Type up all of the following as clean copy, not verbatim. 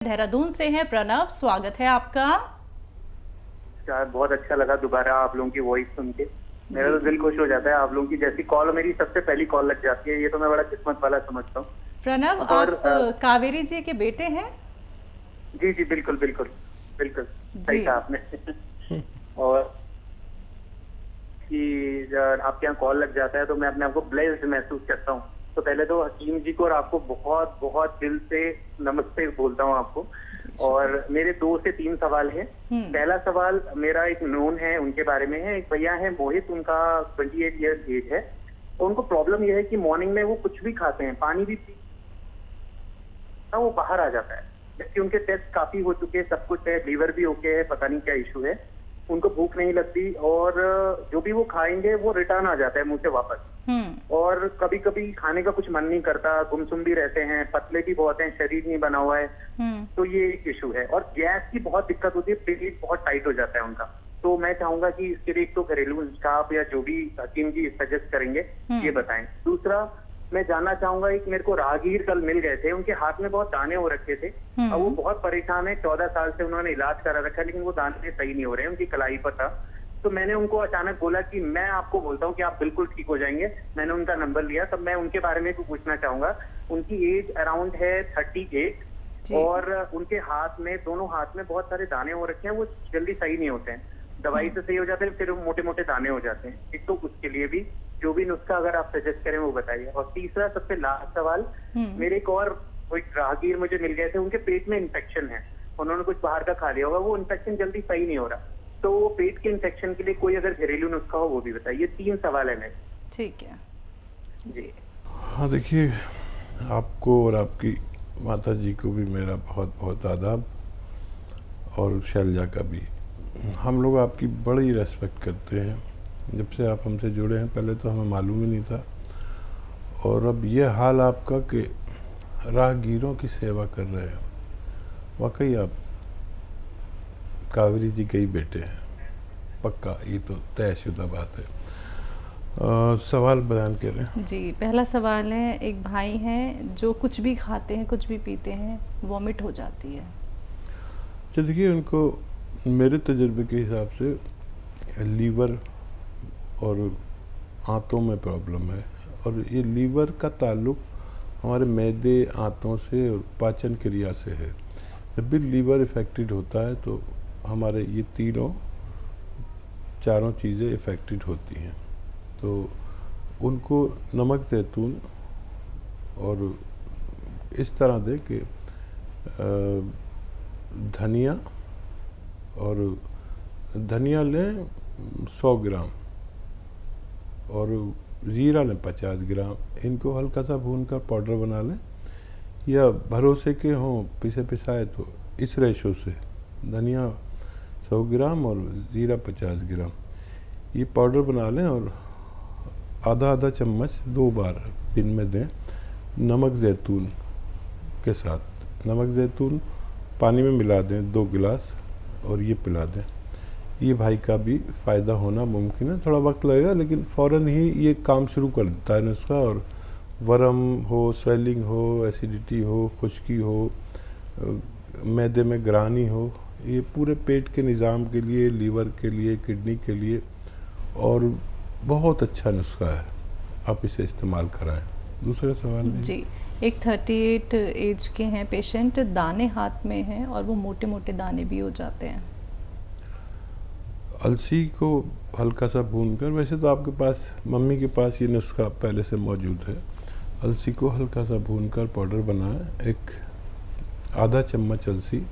देहरादून से हैं प्रणव, स्वागत है आपका। यार बहुत अच्छा लगा दोबारा आप लोगों की वॉइस सुन के। मेरा तो दिल खुश हो जाता है। आप लोगों की जैसी कॉल मेरी सबसे पहली कॉल लग जाती है, ये तो मैं बड़ा किस्मत वाला समझता हूँ। प्रणव, और आप कावेरी जी के बेटे हैं? जी जी बिल्कुल बिल्कुल बिल्कुल सही जी कहा आपने। और कि जब आपके यहाँ कॉल लग जाता है तो मैं अपने आप को ब्लेस्ड महसूस करता हूँ। तो पहले तो हकीम जी को और आपको बहुत बहुत दिल से नमस्ते बोलता हूँ आपको। जी, और शुक्रिया। मेरे 2 से 3 सवाल हैं। पहला सवाल मेरा एक नोन है उनके बारे में है। एक भैया है मोहित, उनका 28 ईयर्स एज है। तो उनको प्रॉब्लम यह है कि मॉर्निंग में वो कुछ भी खाते हैं, पानी भी पी, वो बाहर आ जाता है। जबकि उनके टेस्ट काफी हो चुके हैं, सब कुछ है, लीवर भी ओके है, पता नहीं क्या इशू है। उनको भूख नहीं लगती और जो भी वो खाएंगे वो रिटर्न आ जाता है मुंह से वापस। और कभी कभी खाने का कुछ मन नहीं करता, गुमसुम भी रहते हैं, पतले भी बहुत हैं, शरीर नहीं बना हुआ है। तो ये एक इशू है। और गैस की बहुत दिक्कत होती है, पेट बहुत टाइट हो जाता है उनका। तो मैं चाहूंगा कि इसके लिए एक तो घरेलू नुस्खा या जो भी हकीम जी सजेस्ट करेंगे ये बताएं। दूसरा मैं जानना चाहूंगा, एक मेरे को राहगीर कल मिल गए थे, उनके हाथ में बहुत दाने हो रखे थे और वो बहुत परेशान है। 14 साल से उन्होंने इलाज करा रखा है लेकिन वो दाने सही नहीं हो रहे हैं, उनकी कलाई पर था। तो मैंने उनको अचानक बोला कि मैं आपको बोलता हूँ कि आप बिल्कुल ठीक हो जाएंगे। मैंने उनका नंबर लिया, तब मैं उनके बारे में भी पूछना चाहूंगा। उनकी एज अराउंड है 38 जी। और उनके हाथ में, दोनों हाथ में बहुत सारे दाने हो रखे हैं, वो जल्दी सही नहीं होते हैं। दवाई से सही हो जाते हैं, फिर वो मोटे मोटे दाने हो जाते हैं। एक तो उसके लिए भी जो भी नुस्खा अगर आप सजेस्ट करें वो बताइए। और तीसरा सबसे लास्ट सवाल, मेरे एक और कोई राहगीर मुझे मिल गए थे, उनके पेट में इन्फेक्शन है। उन्होंने कुछ बाहर का खा लिया होगा, वो इन्फेक्शन जल्दी सही नहीं हो रहा। तो पेट के इन्फेक्शन के लिए कोई अगर घरेलू नुस्खा हो वो भी बताइए। 3 सवाल है मेरे। ठीक है जी। हाँ देखिए, आपको और आपकी माता जी को भी मेरा बहुत बहुत आदाब, और शैलजा का भी। हम लोग आपकी बड़ी रेस्पेक्ट करते हैं। जब से आप हमसे जुड़े हैं, पहले तो हमें मालूम ही नहीं था, और अब ये हाल आपका कि राहगीरों की सेवा कर रहे हैं। वाकई आप कावेरी जी के ही बेटे हैं, पक्का, ये तो तयशुदा बात है। सवाल बयान करें। जी, पहला सवाल है, एक भाई हैं जो कुछ भी खाते हैं, कुछ भी पीते हैं, वॉमिट हो जाती है। तो देखिए, उनको मेरे तजुर्बे के हिसाब से लीवर और आंतों में प्रॉब्लम है। और ये लीवर का ताल्लुक हमारे मैदे, आंतों से और पाचन क्रिया से है। जब भी लीवर इफ़ेक्टेड होता है तो हमारे ये चारों चीज़ें इफ़ेक्टेड होती हैं। तो उनको नमक ज़ैतून और इस तरह दे कि धनिया, और धनिया लें 100 ग्राम और ज़ीरा लें 50 ग्राम। इनको हल्का सा भून कर पाउडर बना लें, या भरोसे के हों पिसे पिसाए तो इस रेशो से धनिया 100 ग्राम और ज़ीरा 50 ग्राम ये पाउडर बना लें, और आधा आधा चम्मच 2 बार दिन में दें नमक ज़ैतून के साथ। नमक ज़ैतून पानी में मिला दें 2 गिलास और ये पिला दें। ये भाई का भी फ़ायदा होना मुमकिन है, थोड़ा वक्त लगेगा लेकिन फ़ौरन ही ये काम शुरू कर देता है नुस्खा। और वर्म हो, स्वेलिंग हो, एसिडिटी हो, खुश्की हो, मैदे में ग्रानी हो, ये पूरे पेट के निज़ाम के लिए, लीवर के लिए, किडनी के लिए और बहुत अच्छा नुस्खा है। आप इसे इस्तेमाल कराएं। दूसरा सवाल जी, एक 38 एज के हैं पेशेंट, दाने हाथ में हैं और वो मोटे मोटे दाने भी हो जाते हैं। अलसी को हल्का सा भूनकर, वैसे तो आपके पास, मम्मी के पास ये नुस्खा पहले से मौजूद है। अलसी को हल्का सा भूनकर पाउडर बनाएं, एक आधा चम्मच अलसी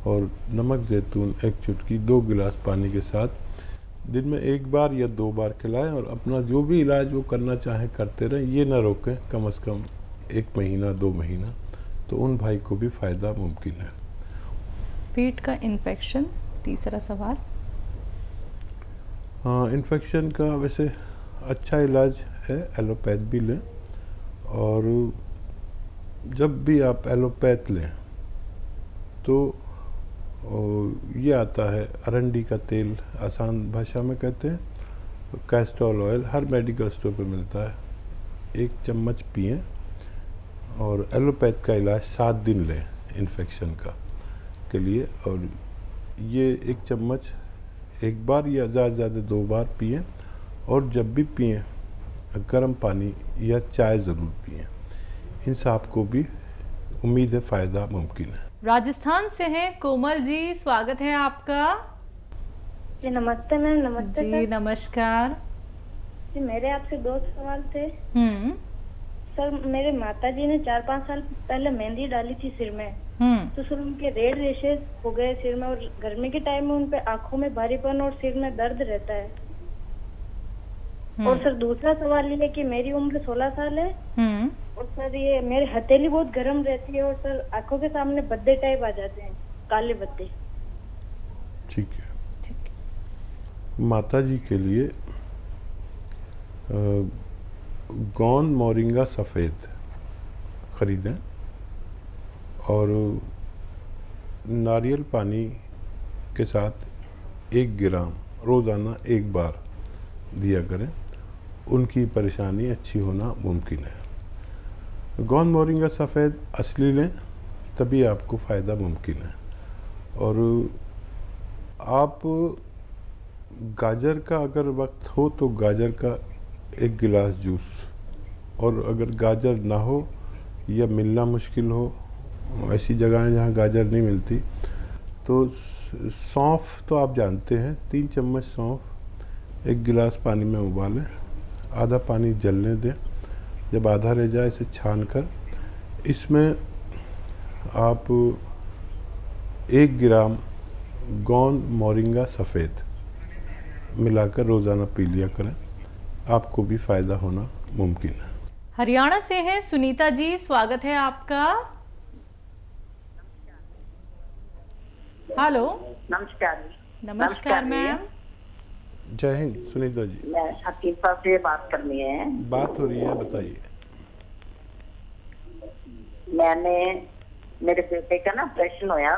और नमक ज़ैतून 1 चुटकी 2 गिलास पानी के साथ दिन में 1 बार या 2 बार खिलाएं। और अपना जो भी इलाज वो करना चाहें करते रहें, ये ना रोकें, कम से कम 1 महीना 2 महीना, तो उन भाई को भी फ़ायदा मुमकिन है। पेट का इन्फेक्शन, तीसरा सवाल। हाँ, इन्फेक्शन का वैसे अच्छा इलाज है, एलोपैथ भी लें। और जब भी आप एलोपैथ लें तो ये आता है अरंडी का तेल, आसान भाषा में कहते हैं कैस्ट्रोल ऑयल, हर मेडिकल स्टोर पे मिलता है। 1 चम्मच पिएं और एलोपैथ का इलाज 7 दिन लें। इन्फेक्शन का के लिए। और ये 1 चम्मच एक बार या ज़्यादा से ज़्यादा 2 बार पिएं, और जब भी पिएं गर्म पानी या चाय ज़रूर पिएं। इनसे आपको भी उम्मीद है फ़ायदा मुमकिन है। राजस्थान से हैं कोमल जी, स्वागत है आपका। जी नमस्ते मैम। नमस्ते जी सर। नमस्कार। जी मेरे आपसे 2 सवाल थे। सर मेरे माता जी ने 4-5 साल पहले मेहंदी डाली थी सिर में, तो सर उनके रेड रेशेस हो गए सिर में, और गर्मी के टाइम में उन पे आंखों में भारीपन और सिर में दर्द रहता है। और सर दूसरा सवाल ये है कि मेरी उम्र 16 साल है, और सर ये मेरी हथेली बहुत गर्म रहती है, और सर आंखों के सामने बद्दे टाइप आ जाते हैं, काले बद्दे। ठीक है। माता जी के लिए गौंद मोरिंगा सफ़ेद ख़रीदें और नारियल पानी के साथ 1 ग्राम रोज़ाना 1 बार दिया करें। उनकी परेशानी अच्छी होना मुमकिन है। गौंद मोरिंगा सफ़ेद असली लें, तभी आपको फ़ायदा मुमकिन है। और आप गाजर का अगर वक्त हो तो गाजर का 1 गिलास जूस, और अगर गाजर ना हो या मिलना मुश्किल हो, ऐसी जगहें जहाँ गाजर नहीं मिलती, तो सौंफ तो आप जानते हैं, 3 चम्मच सौंफ 1 गिलास पानी में उबालें, आधा पानी जलने दें। जब आधा रह जाए इसे छान कर इसमें आप 1 ग्राम गौंद मोरिंगा सफ़ेद मिलाकर रोज़ाना पी लिया करें, आपको भी फ़ायदा होना मुमकिन है। हरियाणा से हैं सुनीता जी, स्वागत है आपका। हेलो। नमस्कार। नमस्कार मैम। जय हिंद सुनीता जी। मैं हकीम साहब से बात करनी है। बात हो रही है, बताइए। मैंने मेरे बेटे का ना ऑपरेशन होया।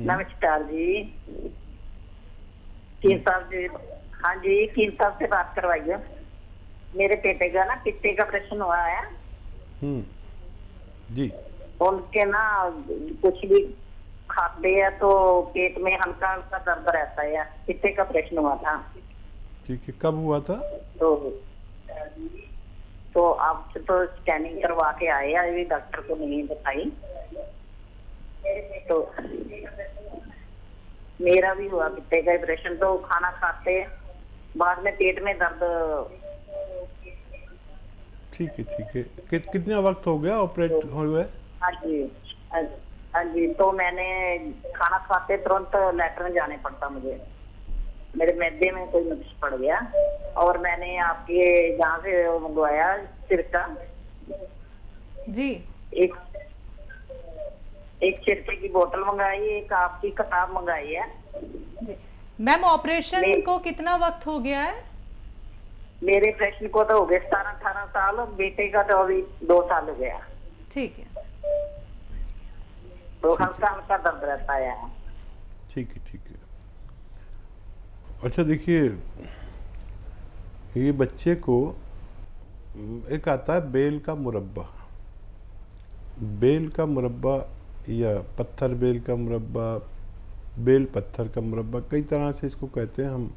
नमस्कार जी। कीम साहब जी। हाँ जी, कीम साहब से बात करवाइए। मेरे बेटे का ना पित्ते का ऑपरेशन हुआ है। जी। उनके ना कुछ भी खाते हैं तो पेट में हल्का हल्का दर्द रहता है। पित्ते का ऑपरेशन हुआ था। ठीक है, कब हुआ था? तो आप तो स्कैनिंग करवा के आए, अभी डॉक्टर को नहीं बताई। तो मेरा भी हुआ पित्ते का ऑपरेशन। तो खाना खाते बाद में पेट में दर्द। ठीक है ठीक है। कितना वक्त हो गया ऑपरेट हुए? हाँ जी, हाँ जी। तो मैंने खाना खाते तुरंत लैट्रिन जाने पड़ता मुझे, मेरे मैदे में कोई नुक्स पड़ गया। और मैंने आपके जहाँ से वो मंगवाया सिरका जी, एक सिरके की बोतल मंगाई, एक आपकी किताब मंगाई है जी। मैम ऑपरेशन को कितना वक्त हो गया है? मेरे ऑपरेशन को तो हो गए 17-18 साल, और बेटे का तो अभी 2 साल हो गया। ठीक है। तो हल्का हल्का दर्द रहता है। ठीक है ठीक है। अच्छा देखिए, ये बच्चे को एक आता है बेल का मुरब्बा। बेल का मुरब्बा या पत्थर बेल का मुरब्बा, बेल पत्थर का मुरब्बा, कई तरह से इसको कहते हैं हम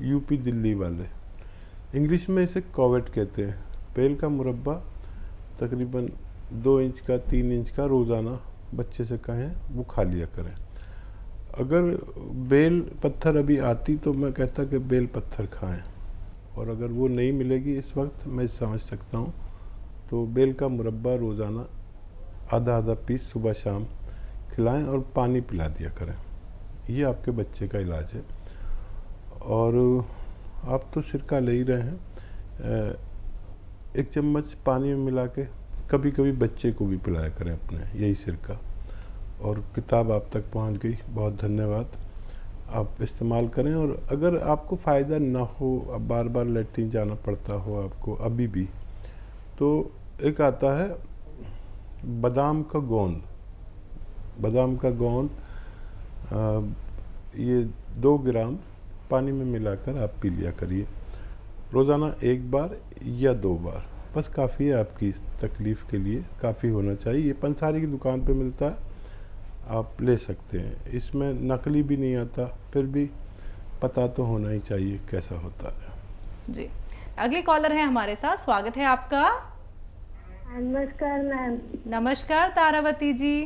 यूपी दिल्ली वाले। इंग्लिश में इसे कोवेट कहते हैं। बेल का मुरब्बा तकरीबन 2 इंच का 3 इंच का रोज़ाना बच्चे से कहें वो खा लिया करें। अगर बेल पत्थर अभी आती तो मैं कहता कि बेल पत्थर खाएं, और अगर वो नहीं मिलेगी इस वक्त, मैं समझ सकता हूँ, तो बेल का मुरब्बा रोज़ाना आधा आधा पीस सुबह शाम खिलाएं और पानी पिला दिया करें। ये आपके बच्चे का इलाज है। और आप तो सिरका ले ही रहे हैं, 1 चम्मच पानी में मिला के कभी कभी बच्चे को भी पिलाया करें अपने, यही सिरका। और किताब आप तक पहुंच गई, बहुत धन्यवाद। आप इस्तेमाल करें। और अगर आपको फ़ायदा ना हो, अब बार बार लैट्रिन जाना पड़ता हो आपको अभी भी, तो एक आता है बादाम का गोंद। बादाम का गोंद ये 2 ग्राम पानी में मिलाकर आप पी लिया करिए रोज़ाना 1 बार या 2 बार। बस काफ़ी है आपकी इस तकलीफ़ के लिए, काफ़ी होना चाहिए। ये पंसारी की दुकान पे मिलता है, आप ले सकते हैं। इसमें नकली भी नहीं आता, फिर भी पता तो होना ही चाहिए कैसा होता है। जी, अगले कॉलर है हमारे साथ, स्वागत है आपका। नमस्कार मैम। नमस्कार तारावती जी।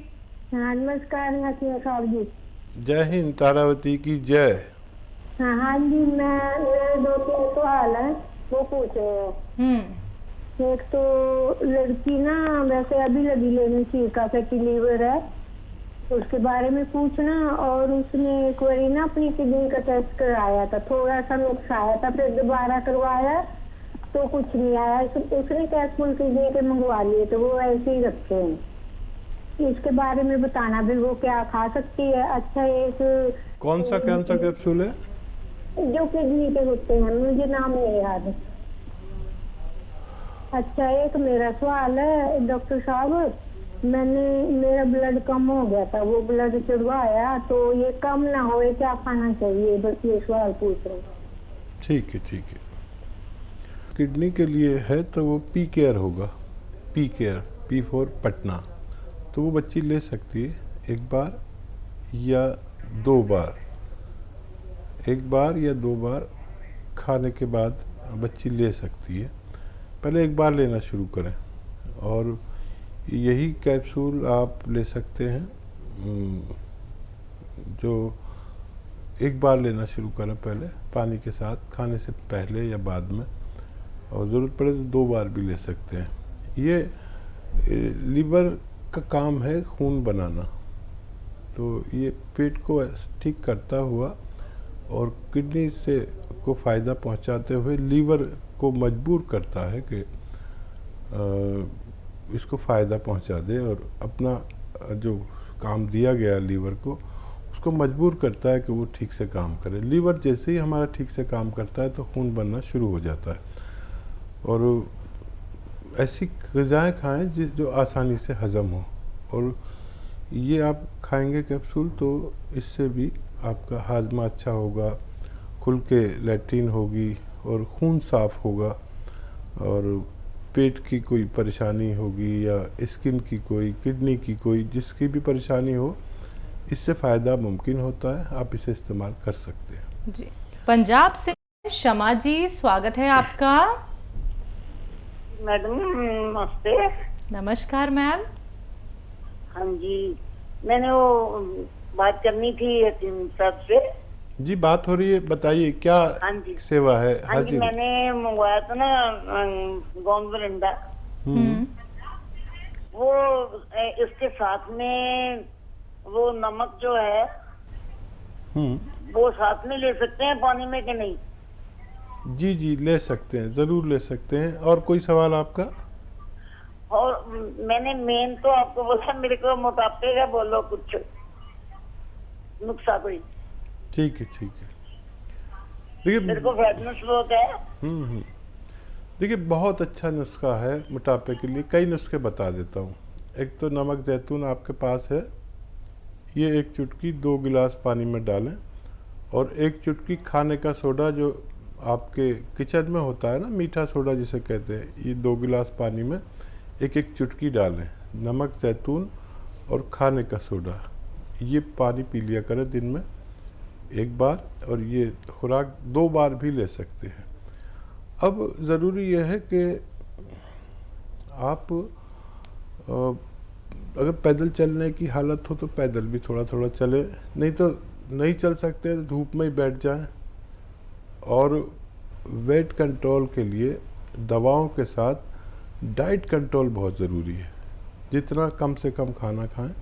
हाँ नमस्कार साहब जी। जय हिंद तारावती की जय। हाँ जी, मेरे 2-3 सवाल है वो पूछ रहे हैं। एक तो लड़की ना वैसे अभी लगी लेने का फैटी लीवर है, उसके बारे में पूछना। और उसने एक बार ना अपनी किडनी का टेस्ट कराया था, थोड़ा सा नुक्स आया था, फिर दोबारा करवाया तो कुछ नहीं आया। उसने कैप्सूल किडनी के मंगवा लिए तो वो ऐसे ही रखे हैं। इसके बारे में बताना भी, वो क्या खा सकती है? अच्छा, एक कौन सा कैप्सूल है? जो किडनी के होते हैं, मुझे नाम नहीं याद। अच्छा, एक मेरा सवाल है डॉक्टर साहब, मेरा ब्लड कम हो गया था, वो ब्लड चढ़वाया तो ये कम ना होए, क्या खाना चाहिए? बस ये सवाल पूछ रहा हूँ। ठीक है, ठीक है। किडनी के लिए है तो वो पी केयर होगा, P care, P for Patna. तो वो बच्ची ले सकती है एक बार या 2 बार, एक बार या 2 बार खाने के बाद बच्ची ले सकती है। पहले एक बार लेना शुरू करें और यही कैप्सूल आप ले सकते हैं, जो एक बार लेना शुरू करें पहले पानी के साथ, खाने से पहले या बाद में, और ज़रूरत पड़े तो 2 बार भी ले सकते हैं। ये लीवर का काम है खून बनाना, तो ये पेट को ठीक करता हुआ और किडनी से को फ़ायदा पहुंचाते हुए लीवर को मजबूर करता है कि इसको फ़ायदा पहुंचा दे और अपना जो काम दिया गया लीवर को उसको मजबूर करता है कि वो ठीक से काम करे। लीवर जैसे ही हमारा ठीक से काम करता है तो खून बनना शुरू हो जाता है। और ऐसी ग़िज़ाएँ खाएं जो आसानी से हज़म हो, और ये आप खाएंगे कैप्सूल तो इससे भी आपका हाजमा अच्छा होगा, खुल के लैट्रिन होगी और खून साफ़ होगा, और पेट की कोई परेशानी होगी या स्किन की कोई, किडनी की कोई, जिसकी भी परेशानी हो, इससे फ़ायदा मुमकिन होता है। आप इसे इस्तेमाल कर सकते हैं। जी, पंजाब से शमा जी, स्वागत है आपका। मैडम नमस्ते। नमस्कार मैम। हाँ जी, मैंने वो बात करनी थी हकीम साहब से। जी, बात हो रही है, बताइए क्या सेवा है? हाँ जी, मैंने मंगवाया था ना गोंद बरिंदा, वो इसके साथ में वो नमक जो है वो साथ में ले सकते हैं पानी में कि नहीं? जी जी, ले सकते हैं, ज़रूर ले सकते हैं। और कोई सवाल आपका? और मैंने मेन तो आपको बोला, मेरे को मोटापे का बोलो कुछ नुस्खा कोई। ठीक है, ठीक है। देखिए, मेरे को फैट बहुत है। देखिए, बहुत अच्छा नुस्खा है मोटापे के लिए। कई नुस्खे बता देता हूँ। एक तो नमक जैतून आपके पास है, ये 1 चुटकी 2 गिलास पानी में डालें, और 1 चुटकी खाने का सोडा जो आपके किचन में होता है ना, मीठा सोडा जिसे कहते हैं, ये 2 गिलास पानी में 1-1 चुटकी डालें। नमक, जैतून और खाने का सोडा, ये पानी पी लिया करें दिन में 1 बार, और ये खुराक 2 बार भी ले सकते हैं। अब ज़रूरी यह है कि आप अगर पैदल चलने की हालत हो तो पैदल भी थोड़ा थोड़ा चलें, नहीं तो नहीं चल सकते तो धूप में ही बैठ जाएं। और वेट कंट्रोल के लिए दवाओं के साथ डाइट कंट्रोल बहुत ज़रूरी है। जितना कम से कम खाना खाएं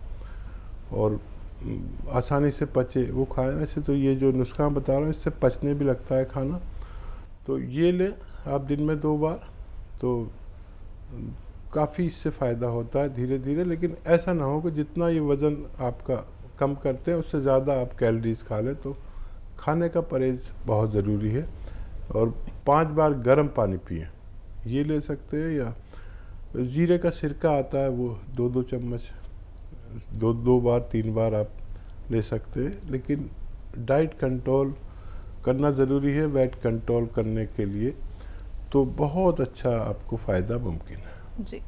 और आसानी से पचे वो खाएं। वैसे तो ये जो नुस्खा बता रहा हूँ इससे पचने भी लगता है खाना, तो ये लें आप दिन में 2 बार, तो काफ़ी इससे फ़ायदा होता है धीरे धीरे। लेकिन ऐसा ना हो कि जितना ये वज़न आपका कम करते हैं उससे ज़्यादा आप कैलोरीज खा लें, तो खाने का परहेज़ बहुत ज़रूरी है। और 5 बार गर्म पानी पिएं, ये ले सकते हैं। या जीरे का सिरका आता है, वो 2-2 चम्मच 2 बार 3 बार आप ले सकते हैं। लेकिन डाइट कंट्रोल करना ज़रूरी है वेट कंट्रोल करने के लिए। तो बहुत अच्छा आपको फ़ायदा मुमकिन है। जी।